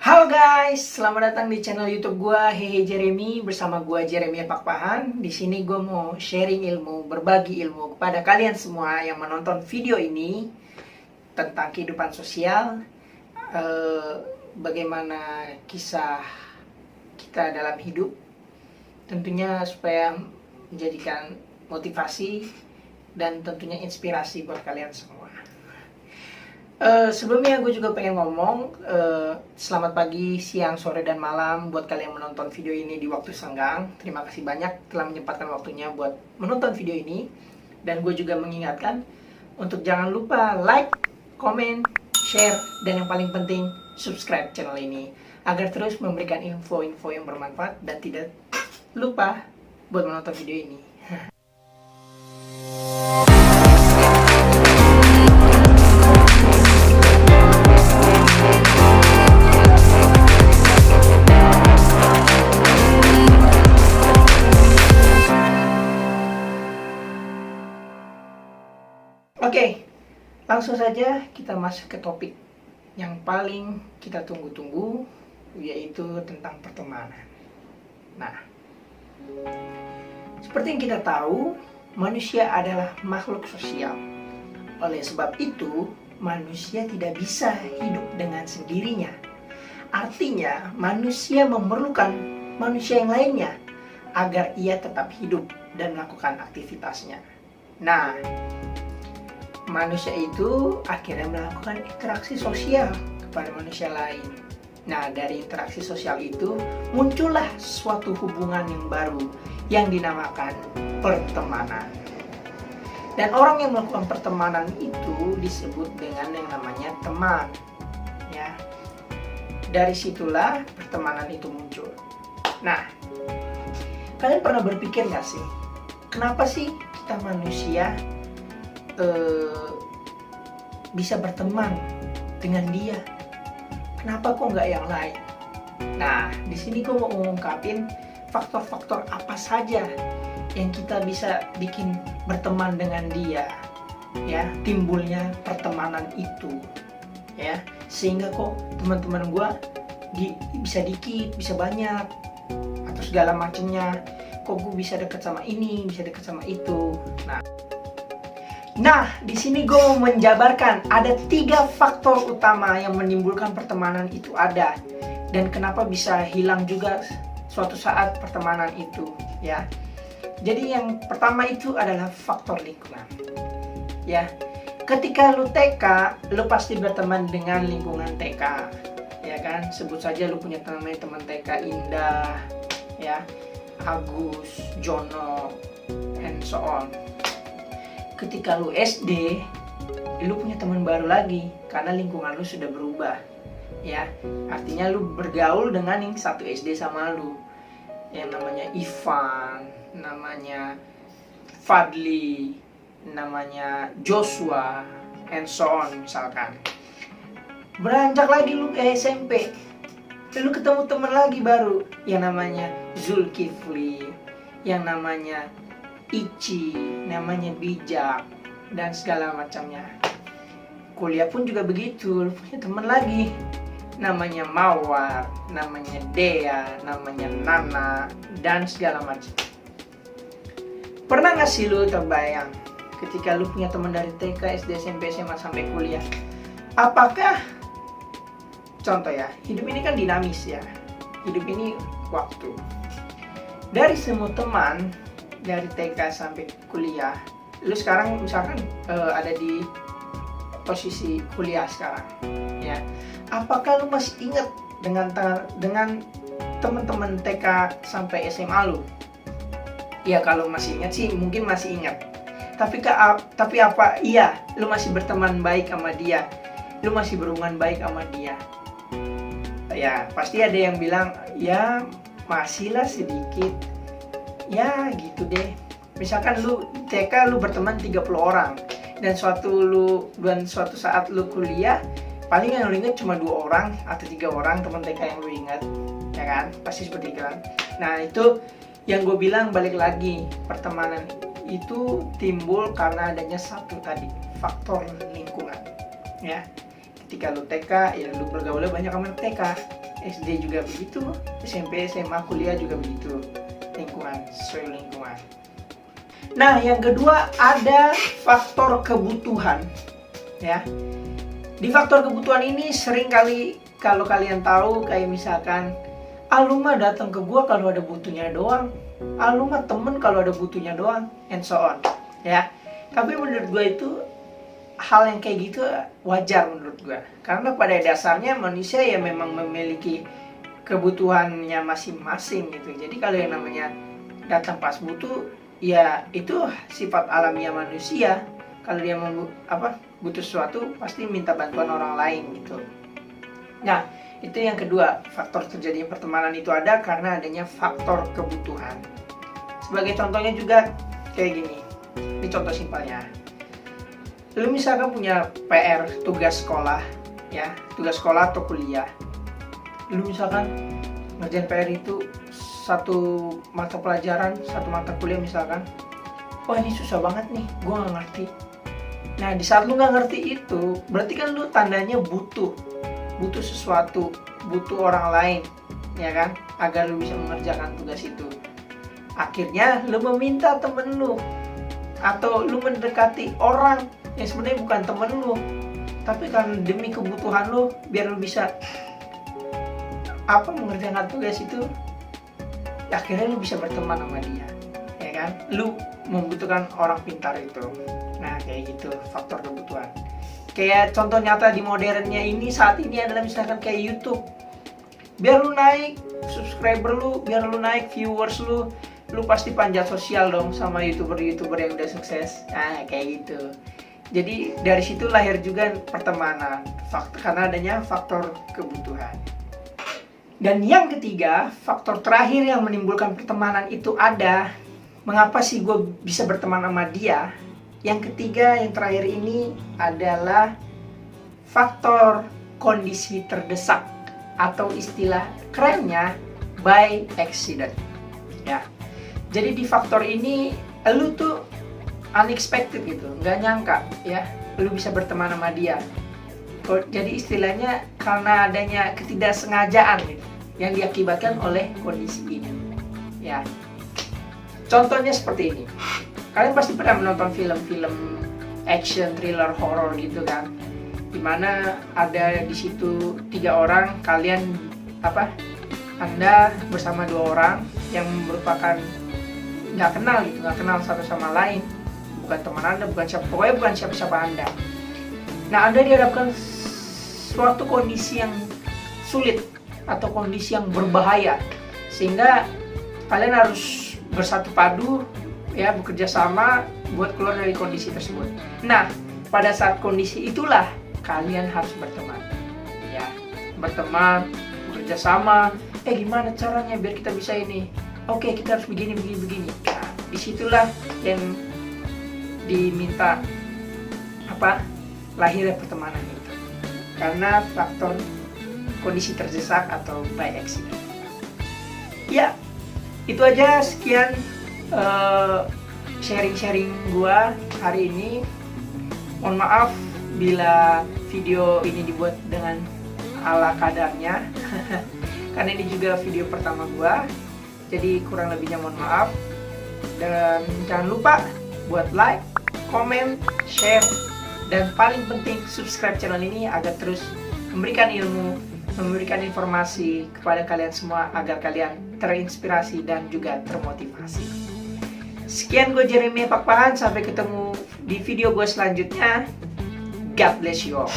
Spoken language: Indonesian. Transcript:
Halo guys, selamat datang di channel YouTube gua Hehe Jeremy bersama gua Jeremy Pakpahan. Di sini gua mau sharing ilmu, berbagi ilmu kepada kalian semua yang menonton video ini tentang kehidupan sosial, bagaimana kisah kita dalam hidup, tentunya supaya menjadikan motivasi dan tentunya inspirasi buat kalian semua. Sebelumnya gue juga pengen ngomong selamat pagi, siang, sore, dan malam buat kalian yang menonton video ini di waktu senggang. Terima kasih banyak telah menyempatkan waktunya buat menonton video ini. Dan gue juga mengingatkan untuk jangan lupa like, komen, share, dan yang paling penting subscribe channel ini agar terus memberikan info-info yang bermanfaat dan tidak lupa buat menonton video ini. Oke, langsung saja kita masuk ke topik yang paling kita tunggu-tunggu, yaitu tentang pertemanan. Nah, seperti yang kita tahu, manusia adalah makhluk sosial. Oleh sebab itu, manusia tidak bisa hidup dengan sendirinya. Artinya, manusia memerlukan manusia yang lainnya agar ia tetap hidup dan melakukan aktivitasnya. Nah, manusia itu akhirnya melakukan interaksi sosial kepada manusia lain. Nah, dari interaksi sosial itu muncullah suatu hubungan yang baru yang dinamakan pertemanan. Dan orang yang melakukan pertemanan itu disebut dengan yang namanya teman. Ya, dari situlah pertemanan itu muncul. Nah, kalian pernah berpikir nggak sih, kenapa sih kita manusia bisa berteman dengan dia? Kenapa kok nggak yang lain? Nah, di sini gue mau mengungkapin faktor-faktor apa saja yang kita bisa bikin berteman dengan dia, ya, timbulnya pertemanan itu, ya, sehingga kok teman-teman gue bisa dikit, bisa banyak, atau segala macamnya. Kok gue bisa deket sama ini, bisa deket sama itu. Nah, di sini gue mau menjabarkan ada 3 faktor utama yang menimbulkan pertemanan itu ada, dan kenapa bisa hilang juga suatu saat pertemanan itu, ya. Jadi yang pertama itu adalah faktor lingkungan, ya. Ketika lu TK, lu pasti berteman dengan lingkungan TK, ya kan. Sebut saja lu punya teman TK Indah, ya, Agus, Jono, and so on. Ketika lu SD, lu punya teman baru lagi karena lingkungan lu sudah berubah, ya. Artinya lu bergaul dengan yang satu SD sama lu, yang namanya Ivan, namanya Fadli, namanya Joshua, and so on misalkan. Beranjak lagi lu ke SMP, lu ketemu teman lagi baru yang namanya Zulkifli, yang namanya Ici, namanya Bijak, dan segala macamnya. Kuliah pun juga begitu, punya teman lagi namanya Mawar, namanya Dea, namanya Nana, dan segala macam. Pernah gak sih lu terbayang ketika lu punya teman dari TK, SD, SMP, SMA sampai kuliah? Apakah, contoh ya, hidup ini kan dinamis ya, hidup ini waktu. Dari semua teman dari TK sampai kuliah, lu sekarang misalkan ada di posisi kuliah sekarang, ya. Apakah lu masih ingat dengan teman-teman TK sampai SMA lu? Ya, kalau masih ingat sih mungkin masih ingat. Tapi apa iya lu masih berteman baik sama dia? Lu masih berhubungan baik sama dia? Ya, pasti ada yang bilang, ya masih lah sedikit. Ya gitu deh. Misalkan lu TK lu berteman 30 orang, dan suatu saat lu kuliah, paling yang lu ingat cuma 2 orang atau 3 orang teman TK yang lu ingat, ya kan? Pasti seperti itu kan. Nah, itu yang gue bilang, balik lagi, pertemanan itu timbul karena adanya satu tadi, faktor lingkungan, ya. ketika lu TK, ya lu bergaulnya banyak sama TK. SD juga begitu, SMP, SMA, kuliah juga begitu. Lingkungan, sesuai lingkungan. Nah, yang kedua ada faktor kebutuhan. Ya. Di faktor kebutuhan ini sering kali kalau kalian tahu kayak misalkan, lu mah datang ke gua kalau ada butuhnya doang. Lu mah temen kalau ada butuhnya doang, and so on. Ya. Tapi menurut gua itu hal yang kayak gitu wajar menurut gua. Karena pada dasarnya manusia ya memang memiliki kebutuhannya masing-masing gitu. Jadi kalau yang namanya datang pas butuh, ya itu sifat alamiah manusia. Kalau dia butuh sesuatu pasti minta bantuan orang lain gitu. Nah, itu yang kedua, faktor terjadinya pertemanan itu ada karena adanya faktor kebutuhan. Sebagai contohnya juga kayak gini. Ini contoh simpelnya. Lu misalkan punya PR, tugas sekolah, ya, tugas sekolah atau kuliah. Lu misalkan ngerjain PR itu satu mata pelajaran, satu mata kuliah misalkan. Wah, ini susah banget nih, gue gak ngerti. Nah, di saat lu gak ngerti itu, berarti kan lu tandanya butuh sesuatu, butuh orang lain, ya kan, agar lu bisa mengerjakan tugas itu. Akhirnya lu meminta temen lu, atau lu mendekati orang yang sebenarnya bukan temen lu, tapi karena demi kebutuhan lu, biar lu bisa mengerjakan tugas itu, akhirnya lu bisa berteman sama dia, ya kan? Lu membutuhkan orang pintar itu. Nah, kayak gitu, faktor kebutuhan. Kayak contoh nyata di modernnya ini saat ini adalah misalkan kayak YouTube. Biar lu naik subscriber lu, biar lu naik viewers lu pasti panjat sosial dong sama YouTuber yang udah sukses. Nah, kayak gitu. Jadi dari situ lahir juga pertemanan, karena adanya faktor kebutuhan. Dan yang ketiga, faktor terakhir yang menimbulkan pertemanan itu ada. Mengapa sih gue bisa berteman sama dia? Yang ketiga, yang terakhir ini adalah faktor kondisi terdesak, atau istilah kerennya by accident. Ya. Jadi di faktor ini lu tuh unexpected gitu, nggak nyangka ya, lu bisa berteman sama dia. Jadi istilahnya karena adanya ketidaksengajaan gitu, yang diakibatkan oleh kondisi ini. Ya, contohnya seperti ini. Kalian pasti pernah menonton film-film action, thriller, horror gitu kan? Dimana ada di situ 3 orang, Anda bersama 2 orang yang merupakan nggak kenal satu sama lain, bukan teman Anda, pokoknya bukan siapa-siapa Anda. Nah, Anda dihadapkan suatu kondisi yang sulit atau kondisi yang berbahaya, sehingga kalian harus bersatu padu, ya, bekerja sama buat keluar dari kondisi tersebut. Nah, pada saat kondisi itulah kalian harus berteman, ya, berteman, bekerja sama. Gimana caranya biar kita bisa ini? Oke, kita harus begini. Nah, disitulah yang diminta lahirnya pertemanan itu, karena faktor kondisi terdesak atau by accident. Ya, itu aja, sekian sharing gua hari ini. Mohon maaf bila video ini dibuat dengan ala kadarnya karena ini juga video pertama gua, jadi kurang lebihnya mohon maaf. Dan jangan lupa buat like, komen, share, dan paling penting subscribe channel ini agar terus memberikan ilmu, memberikan informasi kepada kalian semua agar kalian terinspirasi dan juga termotivasi. Sekian, gue Jeremy Pakpahan, sampai ketemu di video gue selanjutnya. God bless you all.